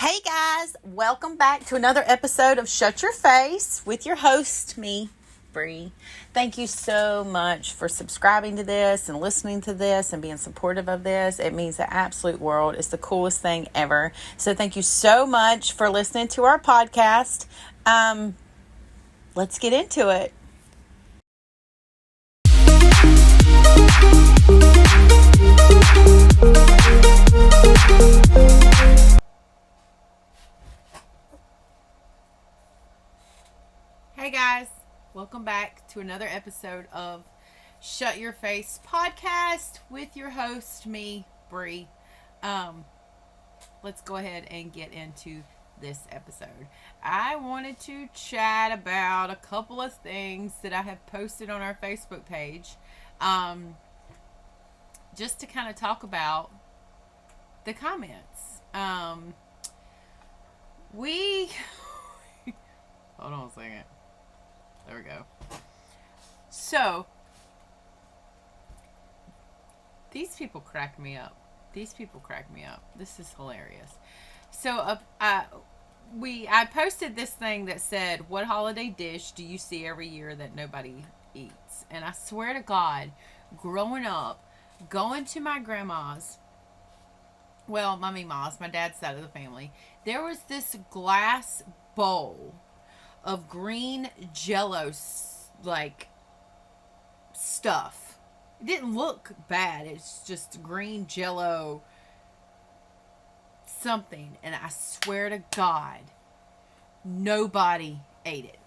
Hey guys, welcome back to another episode of Shut Your Face with your host, me, Bree. Thank you so much for subscribing to this and listening to this and being supportive of this. It means the absolute world. It's the coolest thing ever. So thank you so much for listening to our podcast. Let's get into it. Hey guys, welcome back to another episode of Shut Your Face podcast with your host, me, Bree. Let's go ahead and get into this episode. I wanted to chat about a couple of things that I have posted on our Facebook page, just to kind of talk about the comments. We hold on a second. There we go. So, these people crack me up. This is hilarious. So, I posted this thing that said, "What holiday dish do you see every year that nobody eats?" And I swear to God, growing up, going to my grandma's, well, my Mima's, my dad's side of the family, there was this glass bowl of green jello like stuff. It didn't look bad. It's just green jello something, and I swear to God, nobody ate it.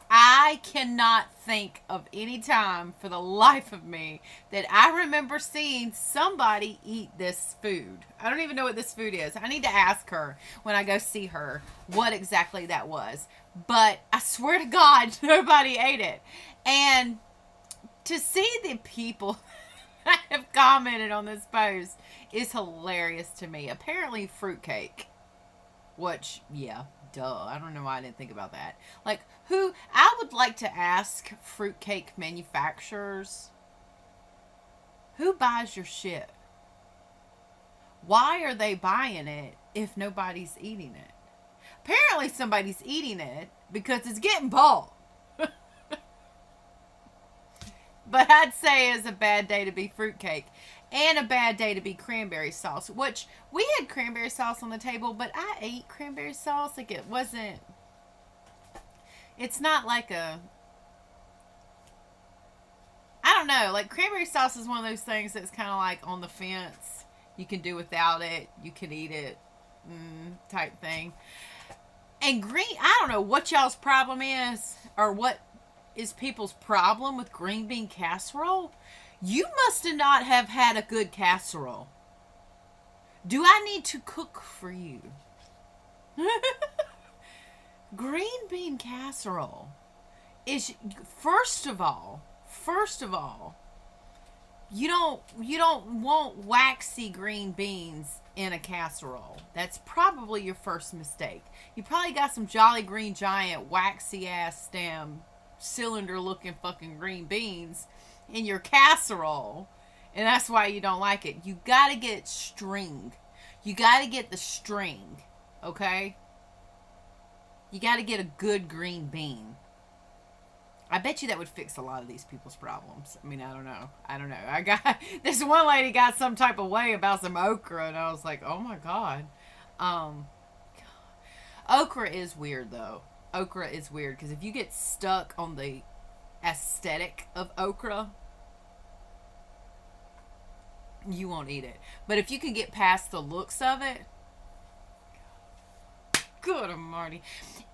I cannot think of any time for the life of me that I remember seeing somebody eat this food. I don't even know what this food is. I need to ask her when I go see her what exactly that was. But I swear to God, nobody ate it. And to see the people that have commented on this post is hilarious to me. Apparently, fruitcake. Which, yeah, duh. I don't know why I didn't think about that. Like, I would like to ask fruitcake manufacturers, who buys your shit? Why are they buying it if nobody's eating it? Apparently somebody's eating it because it's getting bought. But I'd say it's a bad day to be fruitcake. And a bad day to be cranberry sauce. Which, we had cranberry sauce on the table, but I ate cranberry sauce. Like, it wasn't... It's not like a... I don't know. Like, cranberry sauce is one of those things that's kind of like on the fence. You can do without it. You can eat it. Type thing. And green... I don't know what y'all's problem is. Or what is people's problem with green bean casserole. You must not have had a good casserole. Do I need to cook for you? Green bean casserole is, first of all, you don't want waxy green beans in a casserole. That's probably your first mistake. You probably got some Jolly Green Giant waxy ass damn cylinder looking fucking green beans in your casserole, and that's why you don't like it. You gotta get string. You gotta get the string, okay? You gotta get a good green bean. I bet you that would fix a lot of these people's problems. I mean, I don't know. I got this one lady got some type of way about some okra, and I was like, oh my God. Okra is weird though. Okra is weird because if you get stuck on the aesthetic of okra, you won't eat it. But if you can get past the looks of it, good Marty.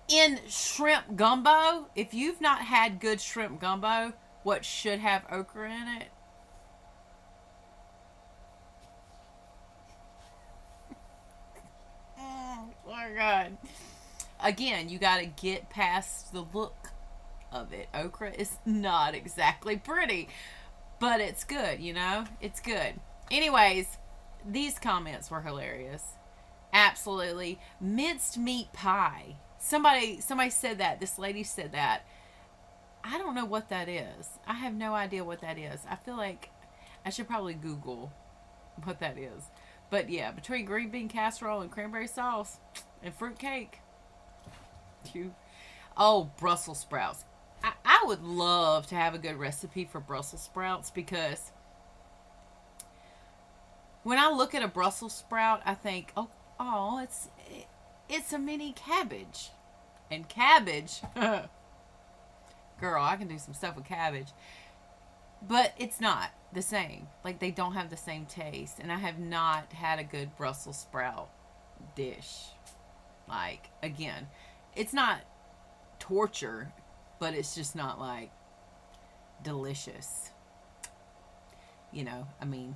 In shrimp gumbo, if you've not had good shrimp gumbo, what should have okra in it? Oh my God. Again, you got to get past the look of it. Okra is not exactly pretty, but it's good, you know? It's good. Anyways, these comments were hilarious. Absolutely. Minced meat pie. Somebody said that. This lady said that. I don't know what that is. I have no idea what that is. I feel like I should probably Google what that is. But yeah, between green bean casserole and cranberry sauce and fruitcake, you. Oh, Brussels sprouts. I would love to have a good recipe for Brussels sprouts because when I look at a Brussels sprout, I think, it's a mini cabbage, and cabbage, girl, I can do some stuff with cabbage, but it's not the same. Like they don't have the same taste, and I have not had a good Brussels sprout dish. Like again, it's not torture, but it's just not like delicious. I mean,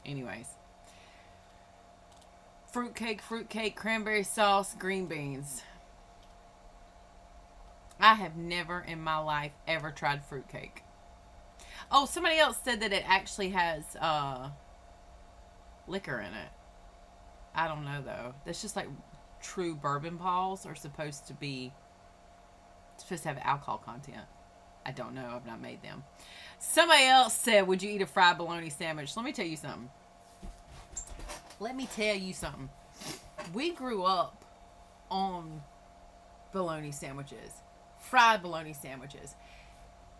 anyways. Fruitcake, cranberry sauce, green beans. I have never in my life ever tried fruitcake. Oh, somebody else said that it actually has liquor in it. I don't know though. That's just like true bourbon balls are supposed to have alcohol content. I don't know. I've not made them. Somebody else said, would you eat a fried bologna sandwich? Let me tell you something. We grew up on bologna sandwiches. Fried bologna sandwiches.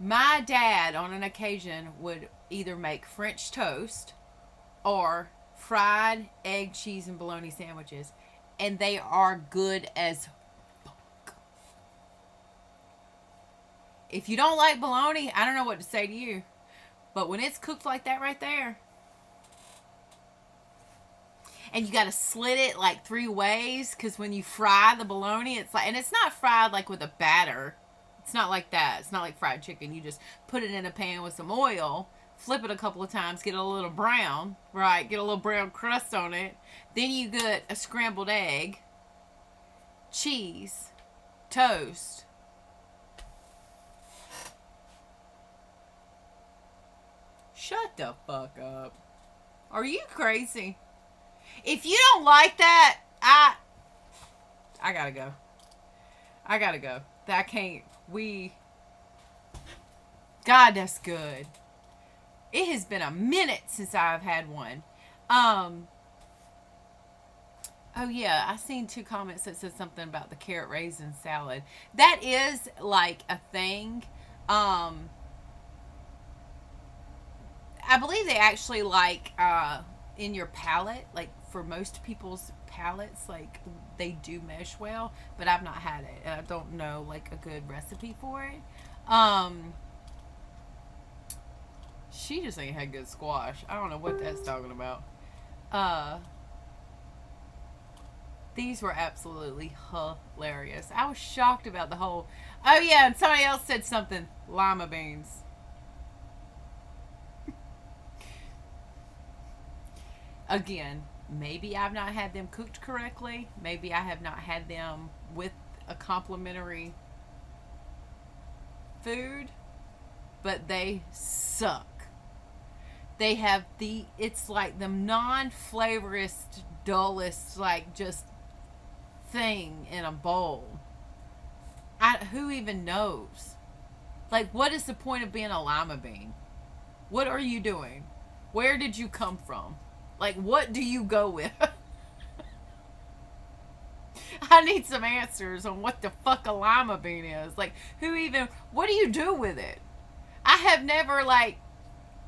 My dad, on an occasion, would either make French toast or fried egg, cheese, and bologna sandwiches. And they are good as fuck. If you don't like bologna, I don't know what to say to you. But when it's cooked like that right there, and you got to slit it like 3 ways, because when you fry the bologna, it's like, and it's not fried like with a batter. It's not like that. It's not like fried chicken. You just put it in a pan with some oil, flip it a couple of times, get a little brown, right? Get a little brown crust on it. Then you get a scrambled egg, cheese, toast. Shut the fuck up. Are you crazy? If you don't like that, I gotta go. I can't. God, that's good. It has been a minute since I've had one. Oh yeah, I seen 2 comments that said something about the carrot raisin salad. That is like a thing. I believe they actually like in your palate, like for most people's palates, like they do mesh well, but I've not had it and I don't know like a good recipe for it. She just ain't had good squash. I don't know what that's talking about. These were absolutely hilarious. I was shocked about the whole. Oh yeah, and somebody else said something. Lima beans. Again, maybe I've not had them cooked correctly. Maybe I have not had them with a complimentary food, but they suck. They have it's like the non-flavorous, dullest, like just thing in a bowl. Who even knows? Like, what is the point of being a lima bean? What are you doing? Where did you come from? Like, what do you go with? I need some answers on what the fuck a lima bean is. Like, what do you do with it? I have never, like,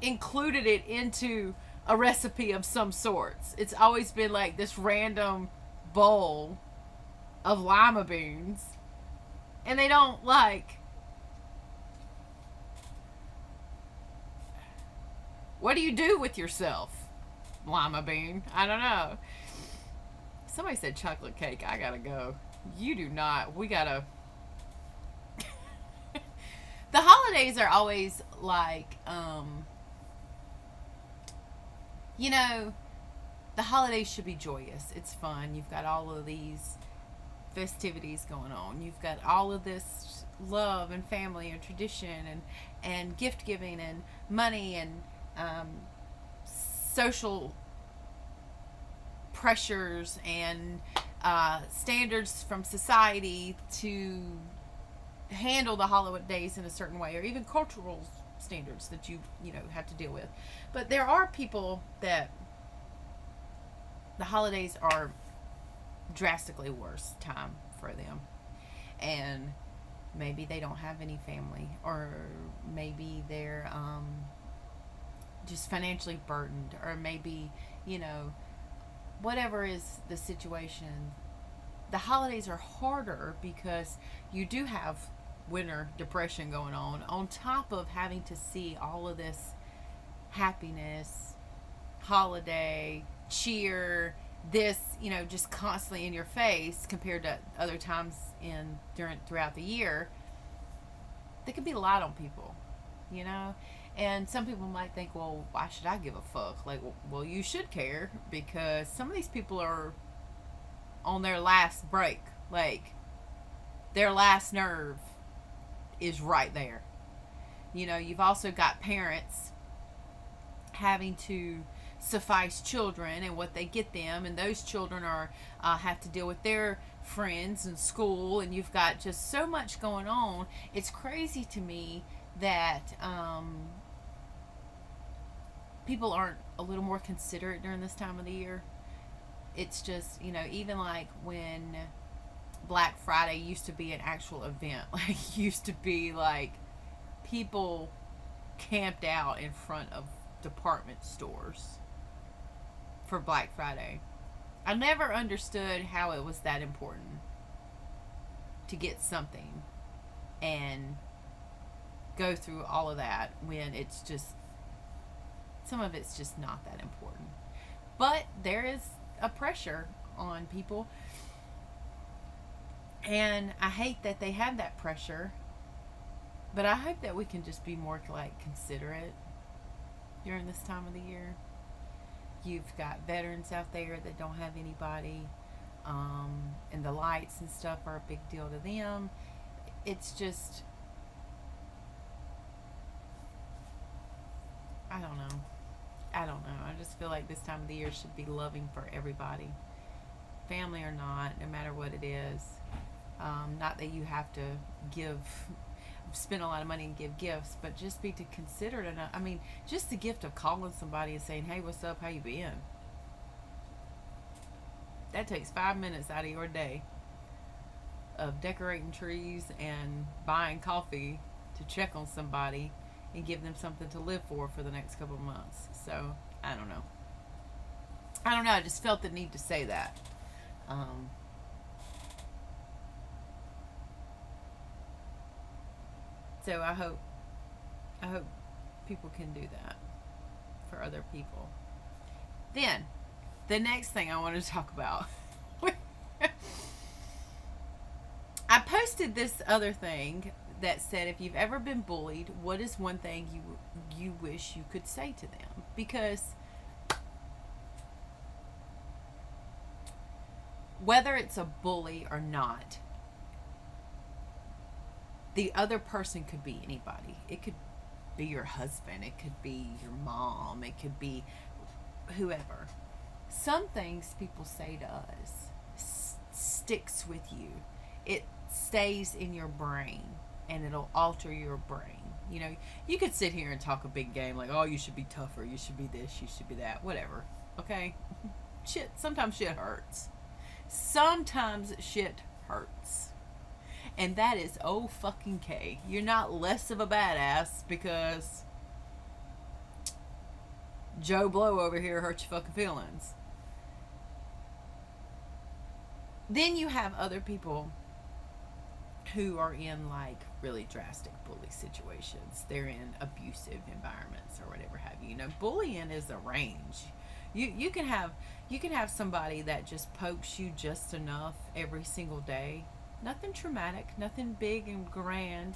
included it into a recipe of some sorts. It's always been, like, this random bowl of lima beans. And they don't, like... What do you do with yourself, lima bean? I don't know. Somebody said chocolate cake. I gotta go. You do not. We gotta... The holidays are always like, you know, the holidays should be joyous. It's fun. You've got all of these festivities going on. You've got all of this love and family and tradition and gift giving and money and social pressures and standards from society to handle the holidays in a certain way, or even cultural standards that you know have to deal with. But there are people that the holidays are drastically worse time for them. And maybe they don't have any family, or maybe they're just financially burdened, or maybe, you know, whatever is the situation. The holidays are harder because you do have winter depression going on top of having to see all of this happiness, holiday, cheer, this, just constantly in your face compared to other times throughout the year. They can be a lot on people, you know? And some people might think, well, why should I give a fuck? Like, well, you should care because some of these people are on their last break. Like, their last nerve is right there. You've also got parents having to suffice children and what they get them, and those children are have to deal with their friends and school, and you've got just so much going on. It's crazy to me that people aren't a little more considerate during this time of the year. It's just, even like when Black Friday used to be an actual event, like, used to be like people camped out in front of department stores for Black Friday. I never understood how it was that important to get something and go through all of that when it's just, some of it's just not that important. But there is a pressure on people, and I hate that they have that pressure, but I hope that we can just be more like considerate during this time of the year. You've got veterans out there that don't have anybody, and the lights and stuff are a big deal to them. It's just, I don't know. I just feel like this time of the year should be loving for everybody, family or not, no matter what it is. Not that you have to spend a lot of money and give gifts, but just be to considerate enough. I mean, just the gift of calling somebody and saying, "Hey, what's up? How you been?" That takes 5 minutes out of your day of decorating trees and buying coffee to check on somebody and give them something to live for the next couple of months. So I don't know. I just felt the need to say that. Um, so I hope people can do that for other people. Then the next thing I want to talk about. I posted this other thing that said, if you've ever been bullied, what is one thing you wish you could say to them? Because whether it's a bully or not, the other person could be anybody. It could be your husband, it could be your mom, it could be whoever. Some things people say to us sticks with you. It stays in your brain, and it'll alter your brain. You could sit here and talk a big game like, oh, you should be tougher, you should be this, you should be that, whatever. Okay? Sometimes shit hurts. Sometimes shit hurts. And that is oh fucking K. You're not less of a badass because Joe Blow over here hurt your fucking feelings. Then you have other people who are in like really drastic bully situations. They're in abusive environments or whatever have you. Bullying is a range. You can have somebody that just pokes you just enough every single day. Nothing traumatic, nothing big and grand,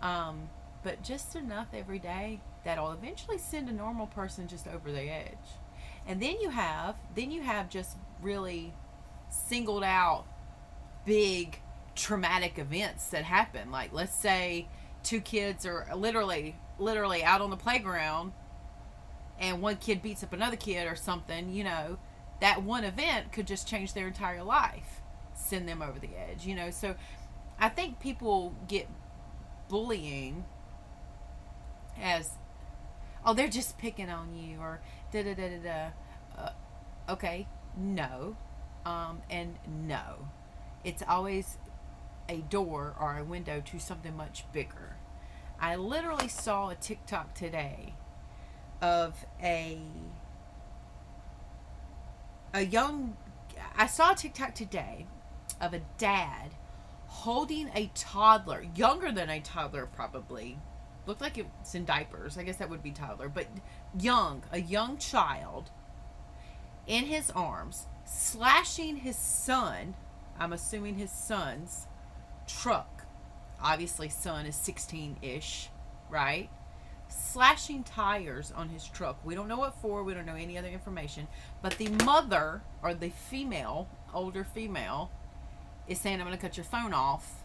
but just enough every day that'll eventually send a normal person just over the edge. And then you have just really singled out big traumatic events that happen. Like, let's say two kids are literally out on the playground and one kid beats up another kid or something. That one event could just change their entire life, send them over the edge. So I think people get bullying as, oh, they're just picking on you, or da da da da da. Okay, No, and no. It's always a door or a window to something much bigger. I literally saw a TikTok today of a young I saw a TikTok today of a dad holding a toddler, younger than a toddler probably. Looked like it's in diapers. I guess that would be toddler, but a young child in his arms, slashing his son, I'm assuming his son's truck. Obviously, son is 16-ish, right? Slashing tires on his truck. We don't know what for. We don't know any other information. But the mother, or the female, older female, is saying, I'm going to cut your phone off.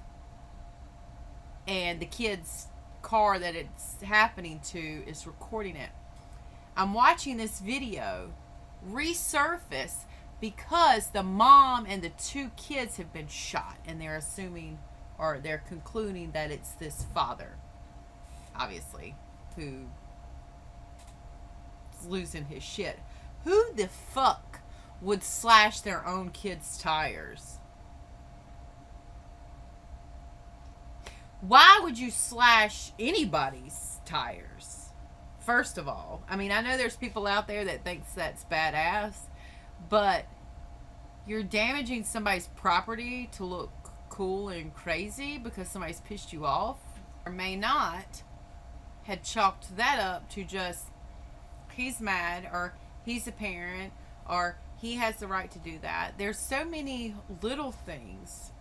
And the kid's car that it's happening to is recording it. I'm watching this video resurface because the mom and the two kids have been shot, and they're assuming, or they're concluding, that it's this father, obviously, who is losing his shit. Who the fuck would slash their own kids' tires? Why would you slash anybody's tires? First of all, I mean, I know there's people out there that thinks that's badass, but you're damaging somebody's property to look cool and crazy because somebody's pissed you off, or may not had chalked that up to just he's mad, or he's a parent, or he has the right to do that. There's so many little things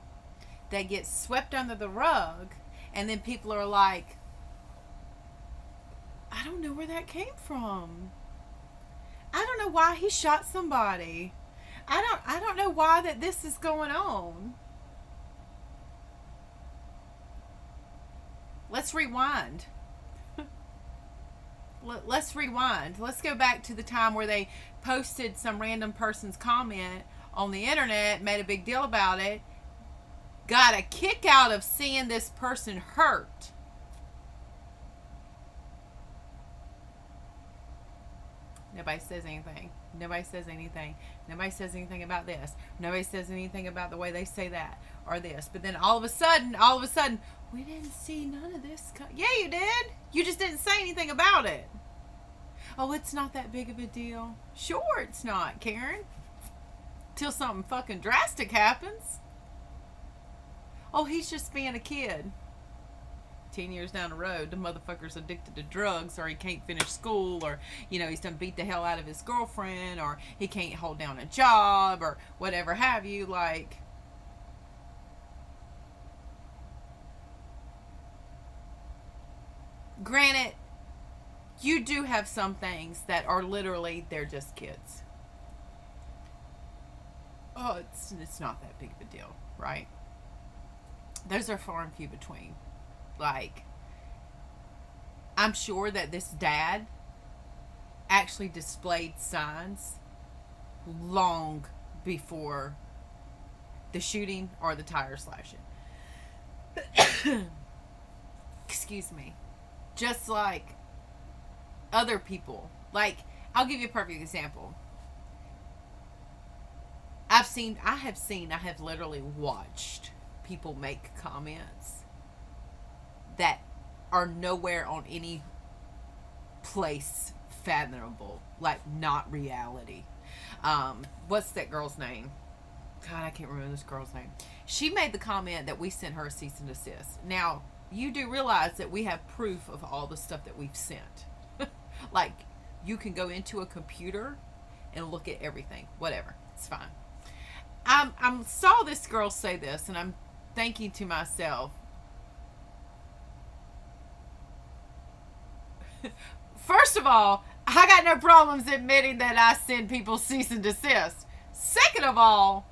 that get swept under the rug, and then people are like, I don't know where that came from. I don't know why he shot somebody. I don't know why that this is going on. Let's rewind. Let's rewind. Let's go back to the time where they posted some random person's comment on the internet, made a big deal about it, got a kick out of seeing this person hurt. Nobody says anything. Nobody says anything. Nobody says anything about this. Nobody says anything about the way they say that or this. But then all of a sudden, we didn't see none of this. Yeah, you did. You just didn't say anything about it. Oh, it's not that big of a deal. Sure, it's not, Karen. Till something fucking drastic happens. Oh, he's just being a kid. 10 years down the road, the motherfucker's addicted to drugs, or he can't finish school, or, you know, he's done beat the hell out of his girlfriend, or he can't hold down a job, or whatever have you. Like, granted, you do have some things that are literally, they're just kids. Oh, it's not that big of a deal, right? Those are far and few between. Like, I'm sure that this dad actually displayed signs long before the shooting or the tire slashing. Excuse me. Just like other people. Like, I'll give you a perfect example. I have literally watched people make comments that are nowhere on any place fathomable, like not reality. What's that girl's name? God, I can't remember this girl's name. She made the comment that we sent her a cease and desist. Now, you do realize that we have proof of all the stuff that we've sent. Like, you can go into a computer and look at everything. Whatever. It's fine. I saw this girl say this, and I'm thinking to myself, first of all, I got no problems admitting that I send people cease and desist. Second of all,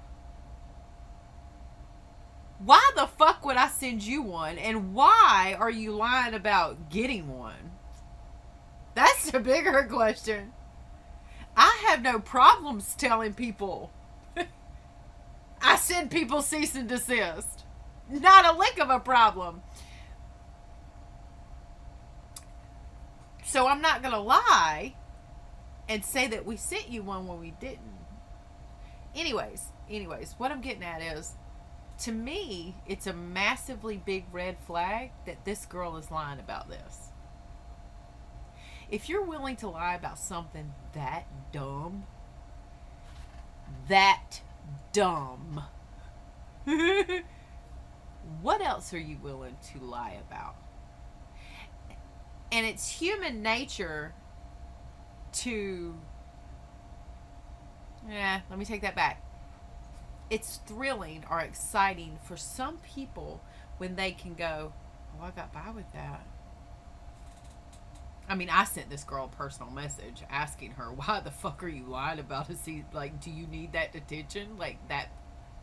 why the fuck would I send you one? And why are you lying about getting one? That's the bigger question. I have no problems telling people I send people cease and desist. Not a lick of a problem. So I'm not going to lie and say that we sent you one when we didn't. Anyways, what I'm getting at is, to me, it's a massively big red flag that this girl is lying about this. If you're willing to lie about something dumb, that dumb, what else are you willing to lie about? And it's human nature to, let me take that back. It's thrilling or exciting for some people when they can go, oh, I got by with that. I mean, I sent this girl a personal message asking her, why the fuck are you lying about it? See, like, do you need that attention? Like, that,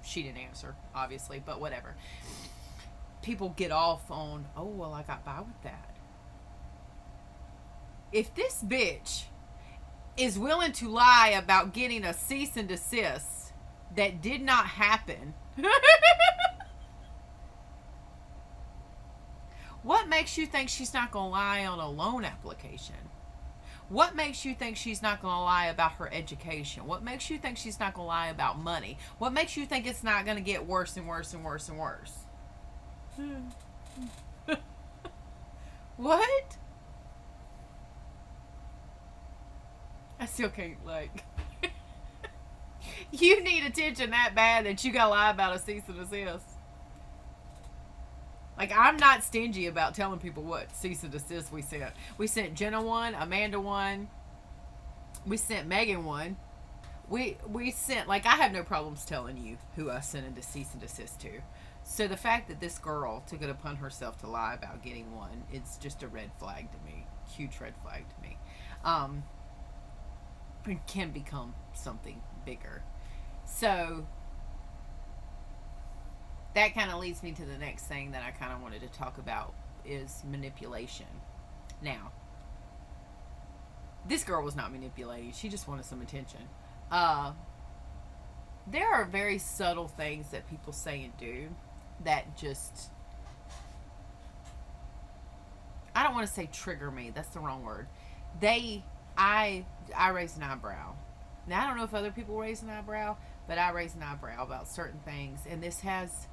she didn't answer, obviously, but whatever. People get off on, oh, well, I got by with that. If this bitch is willing to lie about getting a cease and desist that did not happen, what makes you think she's not going to lie on a loan application? What makes you think she's not going to lie about her education? What makes you think she's not going to lie about money? What makes you think it's not going to get worse and worse and worse and worse? What? I still can't, like... You need attention that bad that you gotta lie about a cease and desist. Like, I'm not stingy about telling people what cease and desist we sent. We sent Jenna one, Amanda one, we sent Megan one. We sent, like, I have no problems telling you who I sent a cease and desist to. So the fact that this girl took it upon herself to lie about getting one, it's just a red flag to me. Huge red flag to me. It can become something bigger. So that kind of leads me to the next thing that I kind of wanted to talk about, is manipulation. Now, this girl was not manipulating. She just wanted some attention. There are very subtle things that people say and do that just, I don't want to say trigger me. That's the wrong word. I raise an eyebrow. Now, I don't know if other people raise an eyebrow, but I raise an eyebrow about certain things, and this has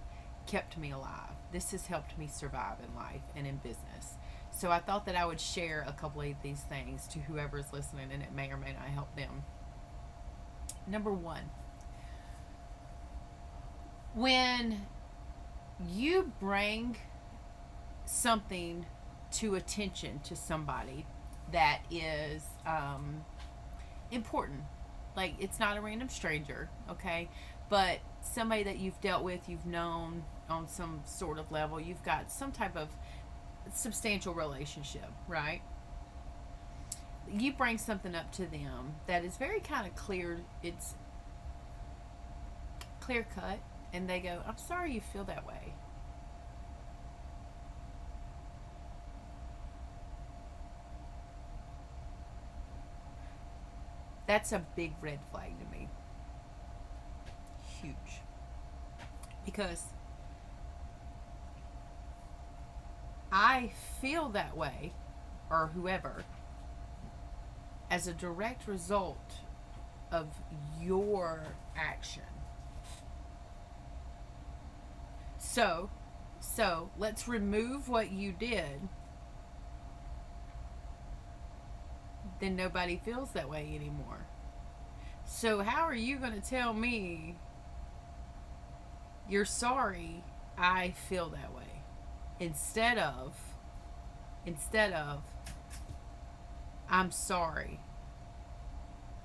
kept me alive. This has helped me survive in life and in business. So I thought that I would share a couple of these things to whoever is listening, and it may or may not help them. Number one, when you bring something to attention to somebody that is important, like, it's not a random stranger, okay, but somebody that you've dealt with, you've known on some sort of level, you've got some type of substantial relationship, right? You bring something up to them that is very kind of clear, it's clear cut, and they go, I'm sorry you feel that way. That's a big red flag to me. Huge. Because I feel that way, or whoever, as a direct result of your action. So let's remove what you did. Then nobody feels that way anymore. So how are you going to tell me you're sorry I feel that way? Instead of I'm sorry,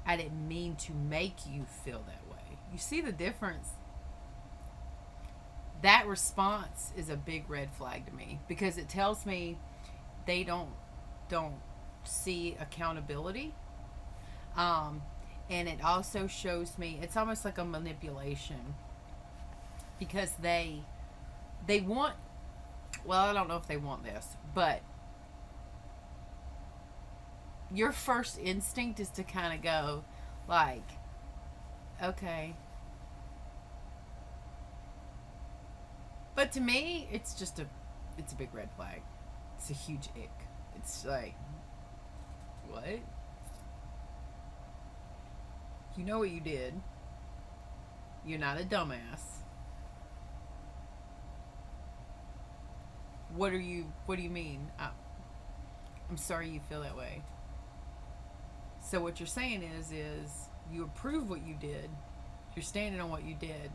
I didn't mean to make you feel that way. You see the difference? That response is a big red flag to me, because it tells me they don't see accountability, and it also shows me it's almost like a manipulation, because they want, well, I don't know if they want this, but your first instinct is to kind of go like, okay, but to me it's a big red flag. It's a huge ick. It's like, what? You know what you did. You're not a dumbass. What do you mean? I'm sorry you feel that way. So what you're saying is you approve what you did. You're standing on what you did,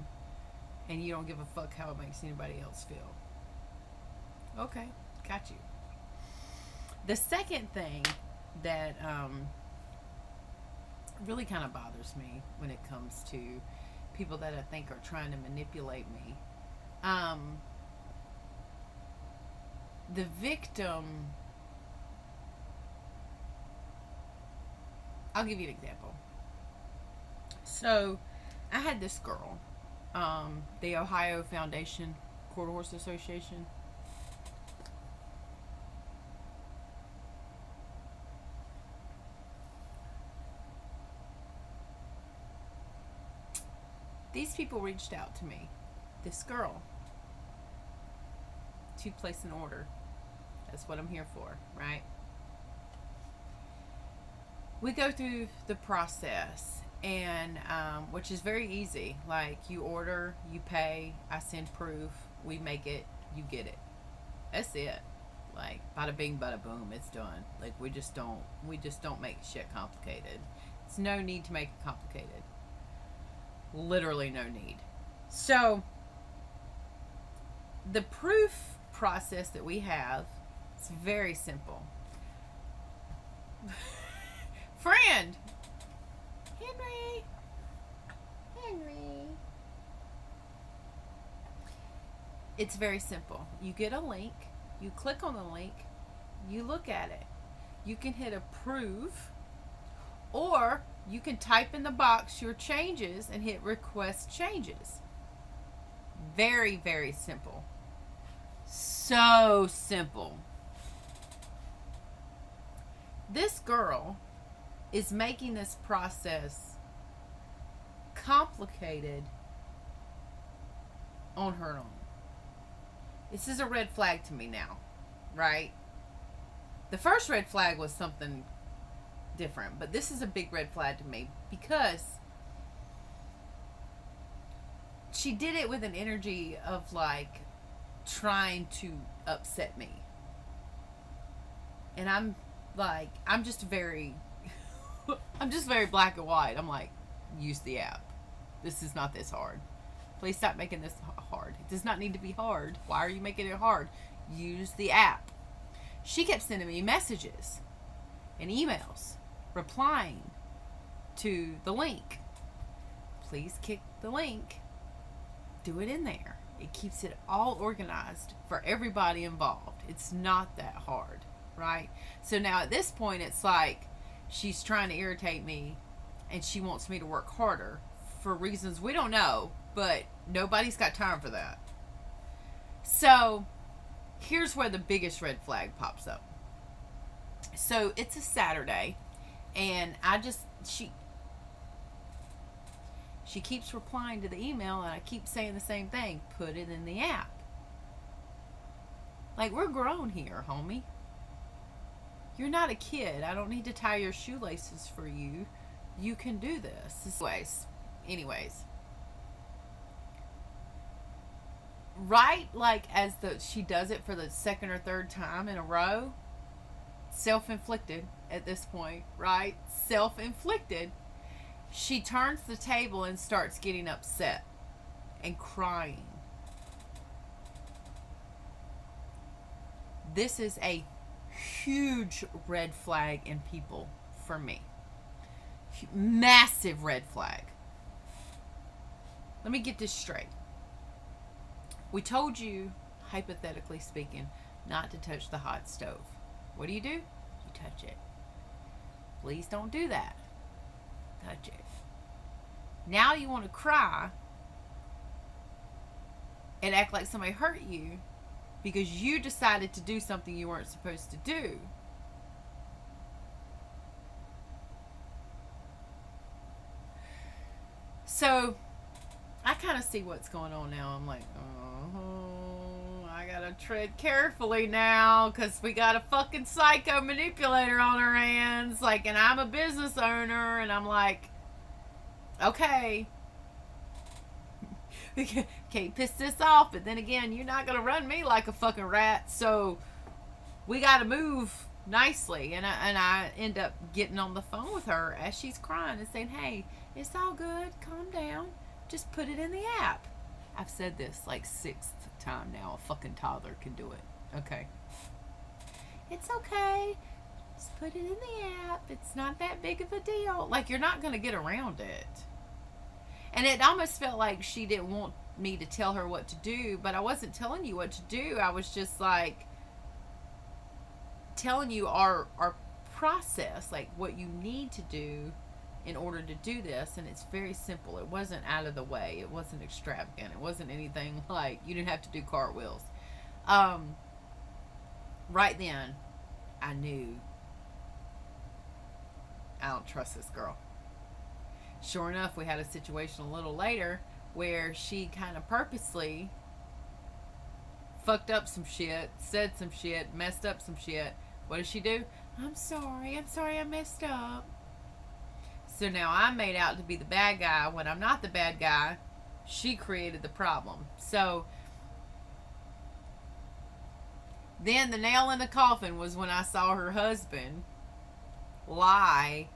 and you don't give a fuck how it makes anybody else feel. Okay, got you. The second thing that really kind of bothers me when it comes to people that I think are trying to manipulate me, the victim. I'll give you an example. So, I had this girl, the Ohio Foundation Quarter Horse Association. These people reached out to me, this girl, to place an order. That's what I'm here for, right? We go through the process, and which is very easy. Like, you order, you pay, I send proof, we make it, you get it. That's it. Like, bada bing, bada boom, it's done. Like, we just don't make shit complicated. It's no need to make it complicated. Literally no need. So, the proof process that we have, it's very simple. Friend! Henry. It's very simple. You get a link, you click on the link, you look at it. You can hit approve, or you can type in the box your changes and hit request changes. Very, very simple. So simple. This girl is making this process complicated on her own. This is a red flag to me now, right? The first red flag was something different, but this is a big red flag to me because she did it with an energy of like trying to upset me. And I'm just very black and white. I'm like, use the app. This is not this hard. Please stop making this hard. It does not need to be hard. Why are you making it hard? Use the app. She kept sending me messages and emails replying to the link. Please click the link. Do it in there. It keeps it all organized for everybody involved. It's not that hard, right? So now at this point, it's like she's trying to irritate me and she wants me to work harder for reasons we don't know, but nobody's got time for that. So here's where the biggest red flag pops up. So it's a Saturday, and she keeps replying to the email, and I keep saying the same thing. Put it in the app. Like, we're grown here, homie. You're not a kid. I don't need to tie your shoelaces for you. You can do this. Anyways. Right, like, as she does it for the second or third time in a row, self-inflicted at this point, right? Self-inflicted. She turns the table and starts getting upset and crying. This is a huge red flag in people for me. Massive red flag. Let me get this straight. We told you, hypothetically speaking, not to touch the hot stove. What do? You touch it. Please don't do that. Touch it. Now you want to cry and act like somebody hurt you because you decided to do something you weren't supposed to do. So I kind of see what's going on now. I'm like, oh, I gotta tread carefully now because we got a fucking psycho manipulator on our hands. Like, and I'm a business owner, and I'm like, okay, Can't piss this off, but then again, you're not gonna run me like a fucking rat, so we gotta move nicely. And I end up getting on the phone with her as she's crying and saying, hey, it's all good, calm down, just put it in the app. I've said this like sixth time now. A fucking toddler can do it. Okay. It's okay. Just put it in the app. It's not that big of a deal. Like, you're not going to get around it. And it almost felt like she didn't want me to tell her what to do, but I wasn't telling you what to do. I was just like telling you our process, like what you need to do in order to do this. And it's very simple. It wasn't out of the way. It wasn't extravagant. It wasn't anything like you didn't have to do cartwheels. Right then, I knew I don't trust this girl. Sure enough, we had a situation a little later where she kind of purposely fucked up some shit, said some shit, messed up some shit. What does she do? I'm sorry I messed up. So now I'm made out to be the bad guy when I'm not the bad guy. She created the problem. So then the nail in the coffin was when I saw her husband lie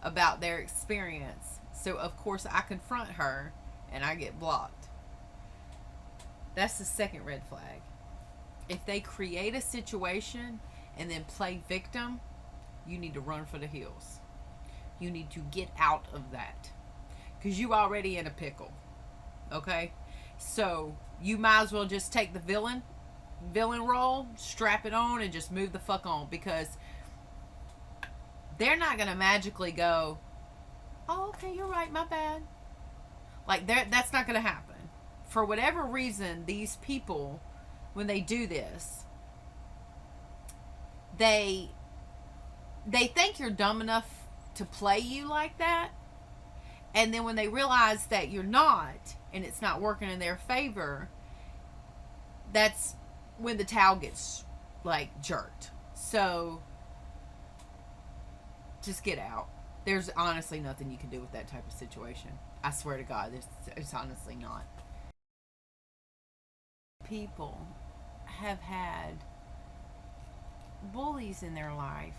about their experience. So of course I confront her and I get blocked. That's the second red flag. If they create a situation and then play victim, you need to run for the hills. You need to get out of that, because you already in a pickle. Okay, so you might as well just take the villain role, strap it on, and just move the fuck on, because they're not gonna magically go, oh, okay, you're right, my bad. Like, that's not gonna happen. For whatever reason, these people, when they do this, they think you're dumb enough to play you like that, and then when they realize that you're not, and it's not working in their favor, that's when the towel gets like jerked. So just get out. There's honestly nothing you can do with that type of situation. I swear to God, it's honestly not. People have had bullies in their life.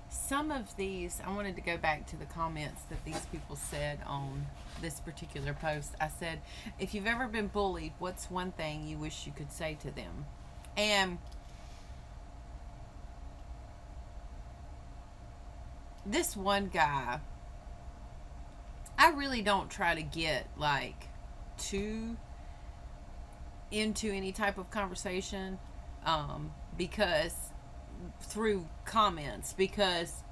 Some of these, I wanted to go back to the comments that these people said on this particular post. I said, if you've ever been bullied, what's one thing you wish you could say to them? And this one guy, I really don't try to get like too into any type of conversation, because through comments, because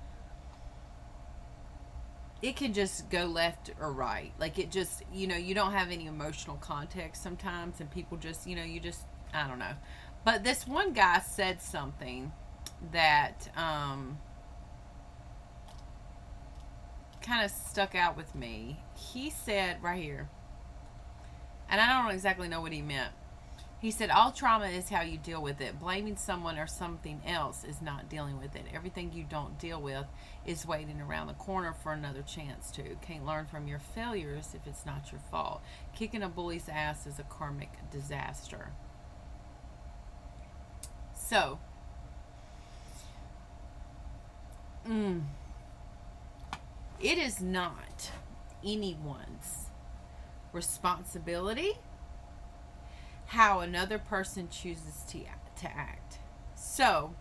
it can just go left or right. Like, it just, you don't have any emotional context sometimes, and people just, you just, I don't know. But this one guy said something that kind of stuck out with me. He said right here, and I don't exactly know what he meant. He said, all trauma is how you deal with it. Blaming someone or something else is not dealing with it. Everything you don't deal with is waiting around the corner for another chance to. Can't learn from your failures if it's not your fault. Kicking a bully's ass is a karmic disaster. So, it is not anyone's responsibility how another person chooses to act. So,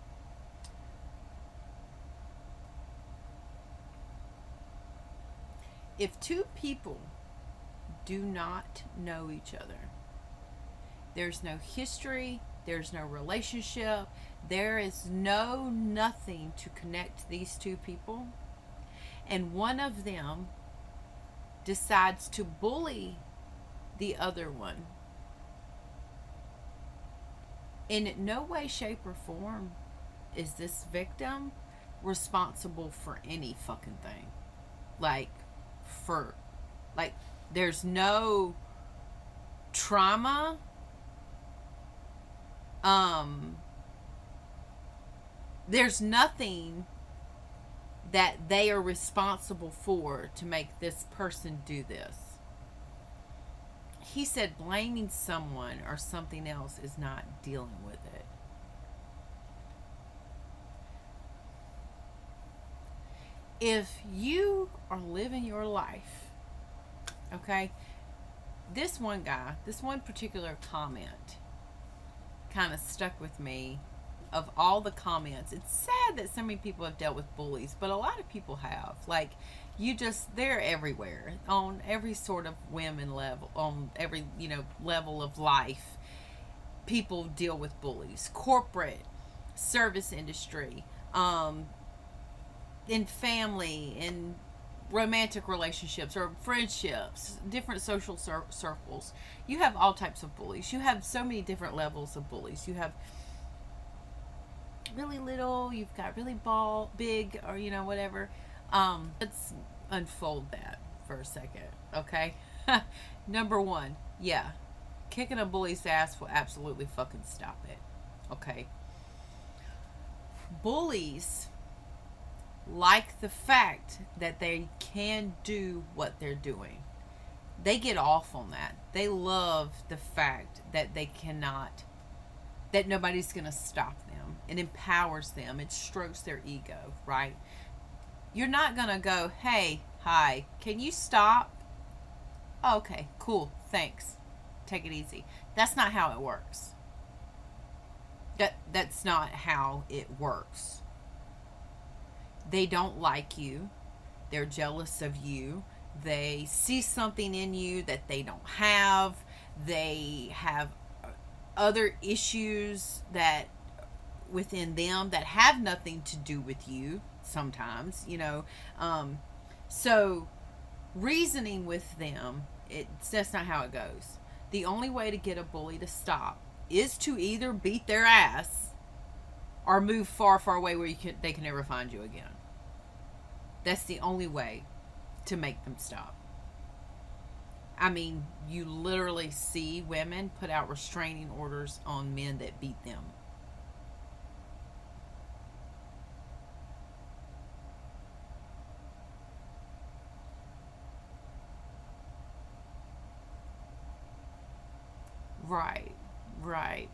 if two people do not know each other, there's no history, there's no relationship, there is nothing to connect these two people, and one of them decides to bully the other one, in no way, shape, or form is this victim responsible for any fucking thing. There's no trauma. There's nothing that they are responsible for to make this person do this. He said blaming someone or something else is not dealing with it. If you are living your life, okay, this one guy, this one particular comment kind of stuck with me. Of all the comments, it's sad that so many people have dealt with bullies, but a lot of people have. Like, they're everywhere, on every sort of women level, on every, level of life. People deal with bullies. Corporate, service industry, in family, in romantic relationships or friendships, different social circles. You have all types of bullies. You have so many different levels of bullies. You have really little, you've got really big, or whatever. Let's unfold that for a second, okay? Number one, yeah, kicking a bully's ass will absolutely fucking stop it, okay? Bullies like the fact that they can do what they're doing. They get off on that. They love the fact that they cannot, that nobody's going to stop them. It empowers them. It strokes their ego, right? You're not going to go, hey, hi, can you stop? Oh, okay, cool, thanks. Take it easy. That's not how it works. That's not how it works. They don't like you. They're jealous of you. They see something in you that they don't have. They have other issues that within them that have nothing to do with you sometimes, so reasoning with them, that's not how it goes. The only way to get a bully to stop is to either beat their ass or move far, far away where they can never find you again. That's the only way to make them stop. I mean, you literally see women put out restraining orders on men that beat them. Right.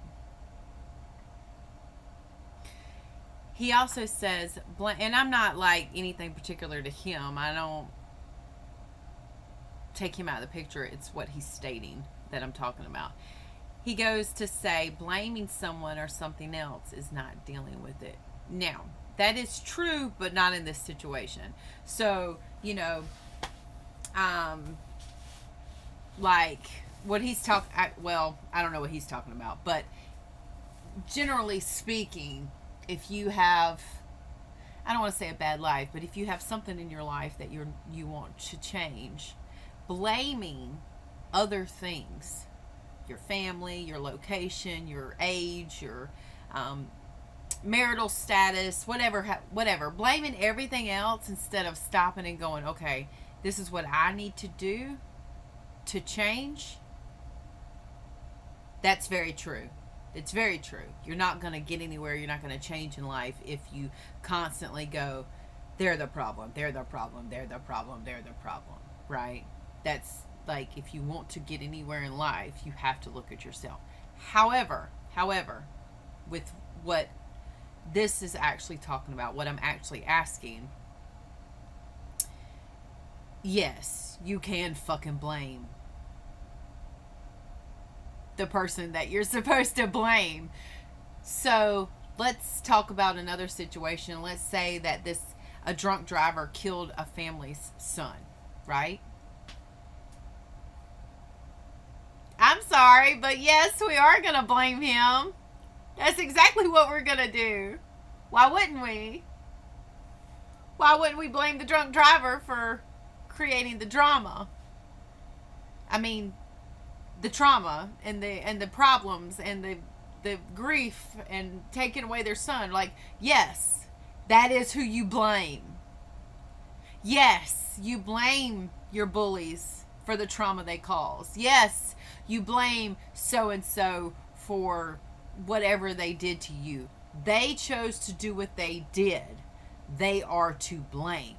He also says, and I'm not like anything particular to him. I don't take him out of the picture. It's what he's stating that I'm talking about. He goes to say, blaming someone or something else is not dealing with it. Now, that is true, but not in this situation. So, like what he's talking, I don't know what he's talking about, but generally speaking, if you have, I don't want to say a bad life, but if you have something in your life that you want to change, blaming other things, your family, your location, your age, your marital status, whatever, blaming everything else instead of stopping and going, okay, this is what I need to do to change. That's very true. It's very true. You're not going to get anywhere. You're not going to change in life if you constantly go, they're the problem, they're the problem, they're the problem, they're the problem, right? That's like, if you want to get anywhere in life, you have to look at yourself. However, with what this is actually talking about, what I'm actually asking, yes, you can fucking blame the person that you're supposed to blame. So let's talk about another situation. Let's say that a drunk driver killed a family's son, right? I'm sorry, but yes, we are going to blame him. That's exactly what we're going to do. Why wouldn't we? Why wouldn't we blame the drunk driver for creating the drama? I mean, the trauma and the problems and the grief and taking away their son. Like, yes, that is who you blame. Yes, you blame your bullies for the trauma they cause. Yes, you blame so-and-so for whatever they did to you. They chose to do what they did. They are to blame.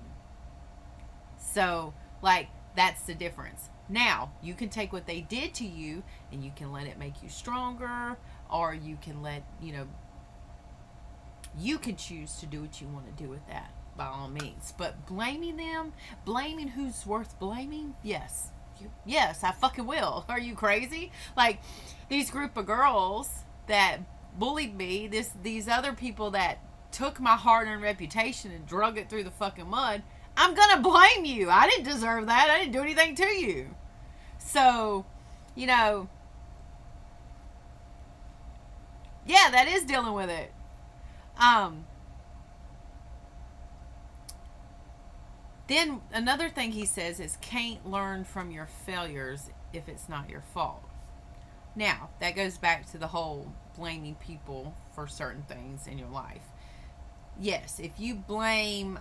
So, like, that's the difference. Now, you can take what they did to you and you can let it make you stronger, or you can let, you can choose to do what you want to do with that by all means. But blaming them, blaming who's worth blaming, yes. Yes, I fucking will. Are you crazy? Like, these group of girls that bullied me, these other people that took my hard-earned reputation and drug it through the fucking mud, I'm gonna blame you. I didn't deserve that. I didn't do anything to you. So, yeah, that is dealing with it. Um, then another thing he says is can't learn from your failures if it's not your fault. Now, that goes back to the whole blaming people for certain things in your life. Yes, if you blame,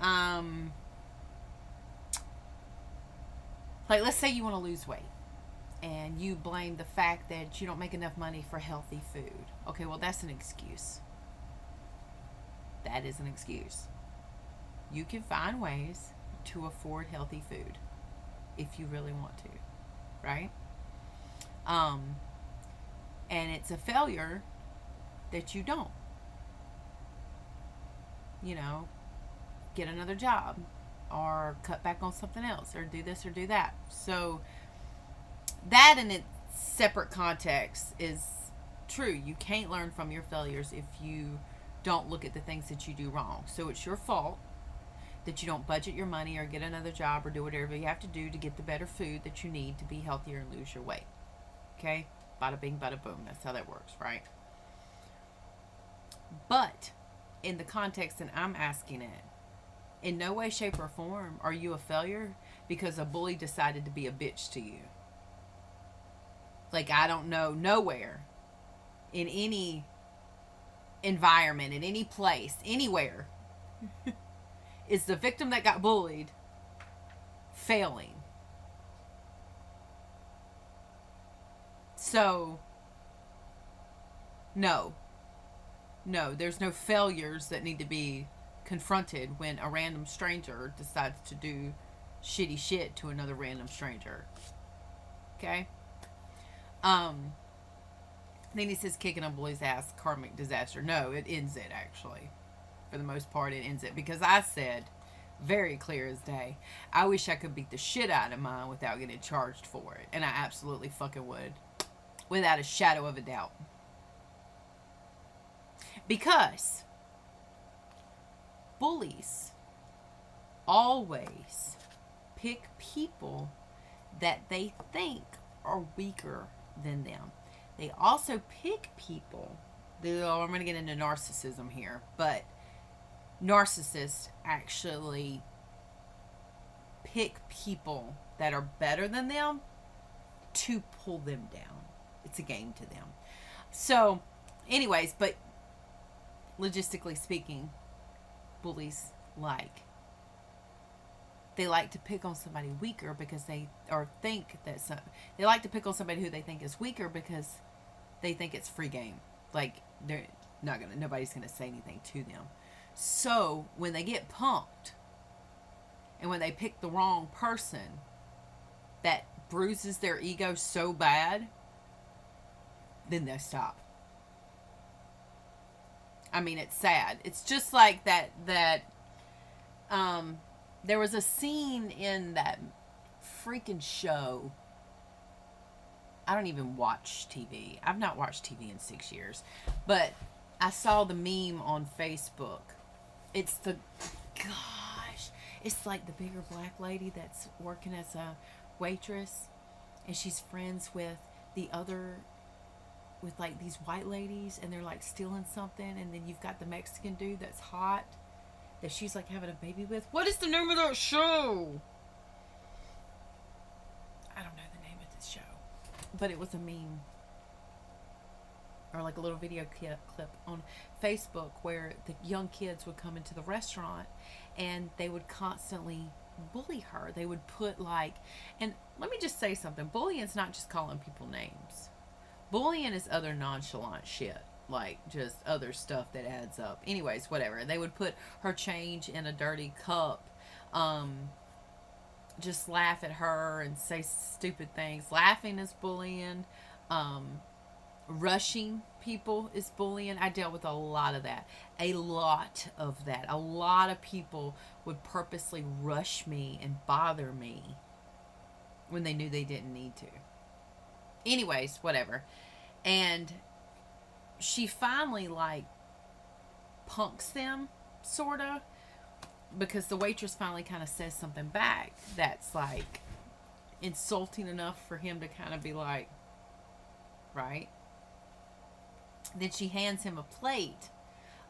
like, let's say you want to lose weight and you blame the fact that you don't make enough money for healthy food. Okay, well, that's an excuse. That is an excuse. You can find ways to afford healthy food if you really want to, right? And it's a failure that you don't. Get another job or cut back on something else or do this or do that. So that in its separate context is true. You can't learn from your failures if you don't look at the things that you do wrong. So it's your fault that you don't budget your money or get another job or do whatever you have to do to get the better food that you need to be healthier and lose your weight. Okay? Bada bing, bada boom. That's how that works, right? But in the context that I'm asking it, in no way, shape, or form are you a failure because a bully decided to be a bitch to you. Like, I don't know, nowhere in any environment, in any place, anywhere, is the victim that got bullied failing. So, no, there's no failures that need to be confronted when a random stranger decides to do shitty shit to another random stranger. Okay? Then he says kicking a bully's ass, karmic disaster. No, it ends it, actually. For the most part, it ends it. Because I said, very clear as day, I wish I could beat the shit out of mine without getting charged for it. And I absolutely fucking would. Without a shadow of a doubt. Because bullies always pick people that they think are weaker than them. They also pick people, I'm going to get into narcissism here, but narcissists actually pick people that are better than them to pull them down. It's a game to them. So, anyways, but logistically speaking, bullies they like to pick on somebody weaker because they like to pick on somebody who they think is weaker because they think it's free game. Like, nobody's gonna say anything to them. So when they get punked and when they pick the wrong person that bruises their ego so bad, then they stop. I mean, it's sad. It's just like that there was a scene in that freaking show. I don't even watch TV. I've not watched TV in 6 years. But I saw the meme on Facebook. It's like the bigger black lady that's working as a waitress. And she's friends with like these white ladies, and they're like stealing something, and then you've got the Mexican dude that's hot that she's like having a baby with. What is the name of that show? I don't know the name of this show, but it was a meme or like a little video clip on Facebook where the young kids would come into the restaurant and they would constantly bully her. They would put and let me just say something, bullying's not just calling people names. Bullying is other nonchalant shit. like just other stuff that adds up. Anyways, whatever. They would put her change in a dirty cup. Just laugh at her and say stupid things. Laughing is bullying. Um, Rushing people is bullying. I dealt with a lot of that. A lot of that. A lot of people would purposely rush me and bother me when they knew they didn't need to. Anyways, whatever. And she finally, like, punks them, sort of, because the waitress finally kind of says something back that's, like, insulting enough for him to kind of be like, right? Then she hands him a plate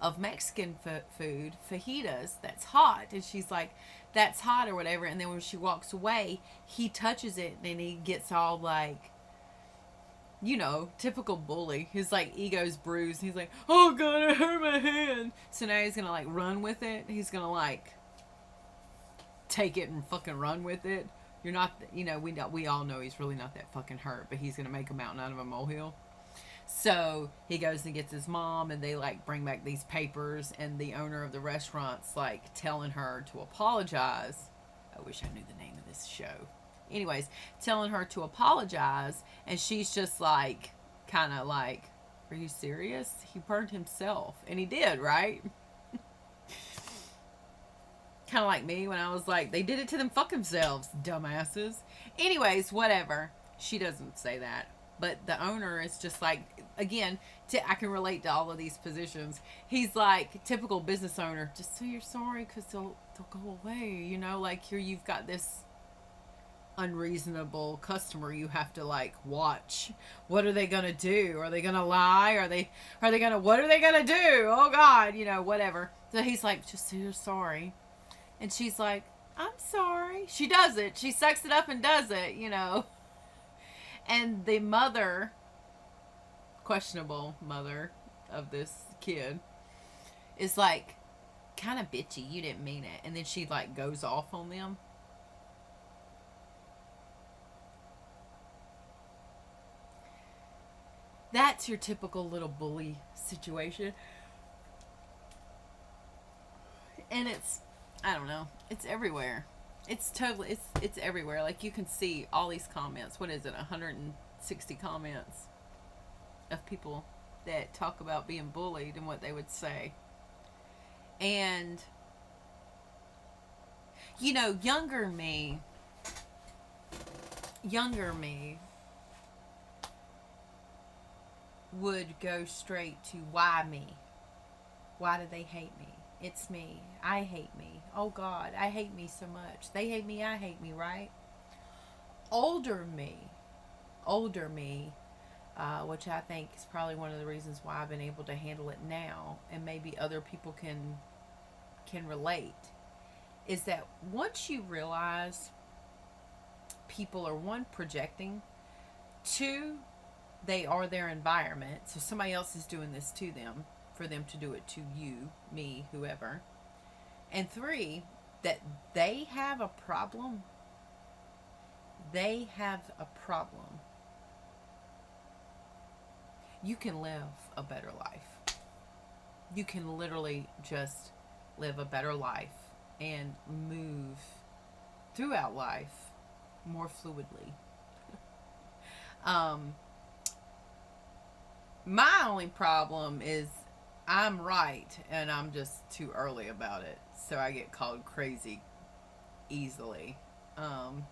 of Mexican food, fajitas, that's hot. And she's like, that's hot or whatever. And then when she walks away, he touches it and he gets all like, you know, typical bully. His like ego's bruised. He's like, oh God, I hurt my hand. So now he's going to like run with it. He's going to like take it and fucking run with it. You're not, you know, we all know he's really not that fucking hurt, but he's going to make a mountain out of a molehill. So he goes and gets his mom, and they like bring back these papers, and the owner of the restaurant's like telling her to apologize. I wish I knew the name of this show. Anyways, telling her to apologize, and she's just like, kind of like, are you serious? He burned himself. And he did, right? Kind of like me when I was like, they did it to them fuck themselves, dumbasses. Anyways, whatever. She doesn't say that. But the owner is just like, again, I can relate to all of these positions. He's like, typical business owner, just say you're sorry because they'll go away. You know, like here you've got this unreasonable customer you have to like watch. What are they going to do? Are they going to lie? Are they going to, what are they going to do? Oh God, you know, whatever. So he's like, just say you're sorry. And she's like, I'm sorry. She does it. She sucks it up and does it, you know. And the mother, questionable mother of this kid, is like, kind of bitchy. You didn't mean it. And then she like goes off on them. That's your typical little bully situation. And it's, I don't know, it's everywhere. It's totally, it's everywhere. Like you can see all these comments. What is it? 160 comments of people that talk about being bullied and what they would say. And you know, younger me would go straight to why me? Why do they hate me? It's me. I hate me. Oh God, I hate me so much. They hate me, I hate me, right? Older me, which I think is probably one of the reasons why I've been able to handle it now, and maybe other people can relate, is that once you realize people are, one, projecting, two, they are their environment, so somebody else is doing this to them for them to do it to you, me, whoever. And three, that they have a problem. They have a problem. You can live a better life. You can literally just live a better life and move throughout life more fluidly. My only problem is I'm right, and I'm just too early about it, so I get called crazy easily. We're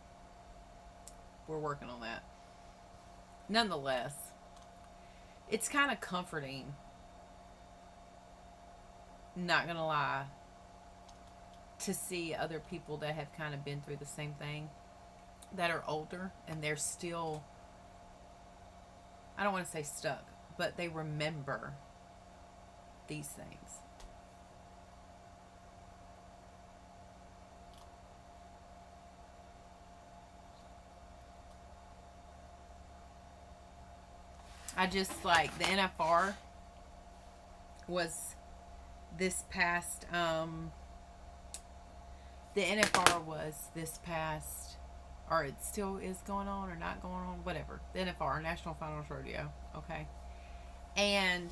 working on that. Nonetheless, it's kind of comforting, not gonna lie, to see other people that have kind of been through the same thing, that are older, and they're still, I don't want to say stuck, but they remember these things. I just like the NFR was this past the NFR was this past, or it still is going on or not going on, whatever. The NFR, National Finals Rodeo, okay? And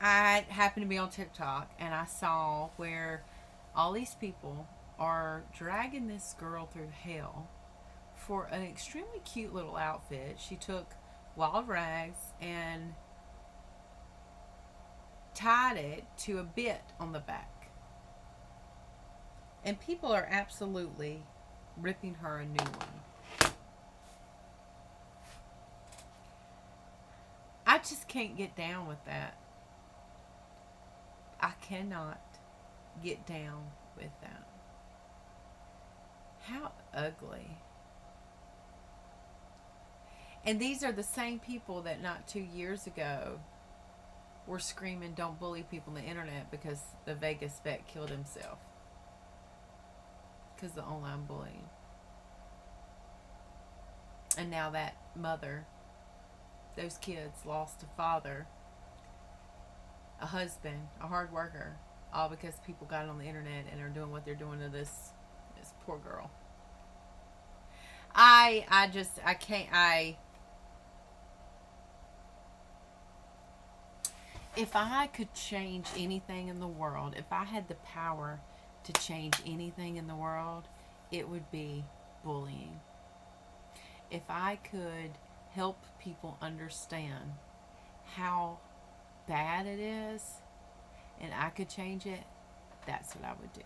I happened to be on TikTok and I saw where all these people are dragging this girl through hell for an extremely cute little outfit. She took wild rags and tied it to a bit on the back. And people are absolutely ripping her a new one. I just can't get down with that. I cannot get down with that. How ugly. And these are the same people that not 2 years ago were screaming, don't bully people on the internet because the Vegas vet killed himself. Because of the online bullying. And now that mother, those kids lost a father, a husband, a hard worker, all because people got on the internet and are doing what they're doing to this poor girl. I can't. If I could change anything in the world, if I had the power to change anything in the world, it would be bullying. If I could help people understand how bad it is and I could change it, that's what I would do.